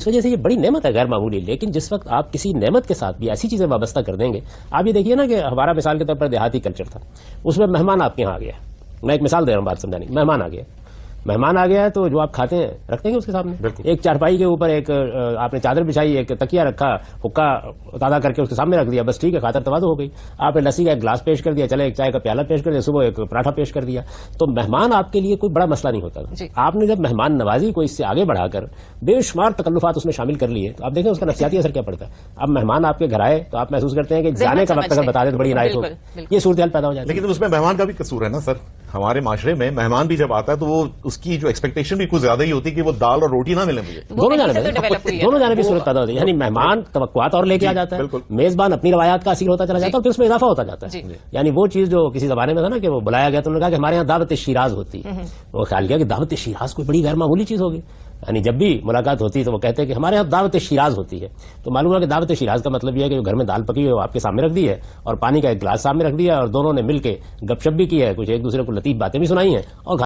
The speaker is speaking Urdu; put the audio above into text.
اس وجہ سے یہ بڑی نعمت ہے غیر معمولی، لیکن جس وقت آپ کسی نعمت کے ساتھ بھی ایسی چیزیں وابستہ کر دیں گے، آپ یہ دیکھیے نا کہ ہمارا مثال کے طور پر دیہاتی کلچر تھا، اس میں مہمان آپ کے یہاں آ گیا، میں ایک مثال دے رہا ہوں بات سمجھانے کی، مہمان آ گیا ہے تو جو آپ کھاتے ہیں رکھتے ہیں اس کے سامنے، ایک چارپائی کے اوپر ایک آپ نے چادر بچھائی، ایک تکیہ رکھا، حکا تازہ کر کے اس کے سامنے رکھ دیا، بس ٹھیک ہے، خاطر تواضع ہو گئی، آپ نے لسی کا ایک گلاس پیش کر دیا، چلے ایک چائے کا پیالہ پیش کر دیا، صبح ایک پراٹھا پیش کر دیا، تو مہمان آپ کے لیے کوئی بڑا مسئلہ نہیں ہوتا تھا۔ آپ نے جب مہمان نوازی کو اس سے آگے بڑھا کر بے شمار تکلفات اس میں شامل کر لیے تو آپ دیکھیں اس کا نفسیاتی اثر کیا پڑتا ہے۔ اب مہمان آپ کے گھر آئے تو آپ محسوس کرتے ہیں کہ جانے کا وقت اگر بتا دیں تو بڑی عنایت ہوگی، یہ صورتحال پیدا ہو جاتی ہے۔ لیکن اس میں مہمان کا بھی قصور ہے نا سر، ہمارے معاشرے میں مہمان بھی جب آتا ہے تو وہ اس کی جو ایکسپیکٹیشن بھی کچھ زیادہ ہی ہوتی ہے کہ وہ دال اور روٹی نہ ملے مجھے، دونوں جانب صورت پیدا ہوتی ہے، یعنی مہمان توقعات اور لے کے آ جاتا ہے، میزبان اپنی روایات کا اسیر ہوتا چلا جاتا ہے اور پھر اس میں اضافہ ہوتا جاتا ہے۔ یعنی وہ چیز جو کسی زمانے میں تھا نا کہ وہ بلایا گیا تو انہوں نے کہا کہ ہمارے یہاں دعوت شیراز ہوتی ہے، وہ خیال کیا کہ دعوت شیراز کوئی بڑی غیر معمولی چیز ہوگی، یعنی جب بھی ملاقات ہوتی ہے تو وہ کہتے ہیں کہ ہمارے یہاں دعوت شیراز ہوتی ہے، تو معلوم ہے کہ دعوت شیراز کا مطلب یہ ہے کہ گھر میں دال پکی ہوئی وہ آپ کے سامنے رکھ دی ہے اور پانی کا ایک گلاس سامنے رکھ دیا اور دونوں نے مل کے گپ شپ بھی کی ہے، کچھ ایک دوسرے کو لطیف باتیں بھی سنائی ہیں اور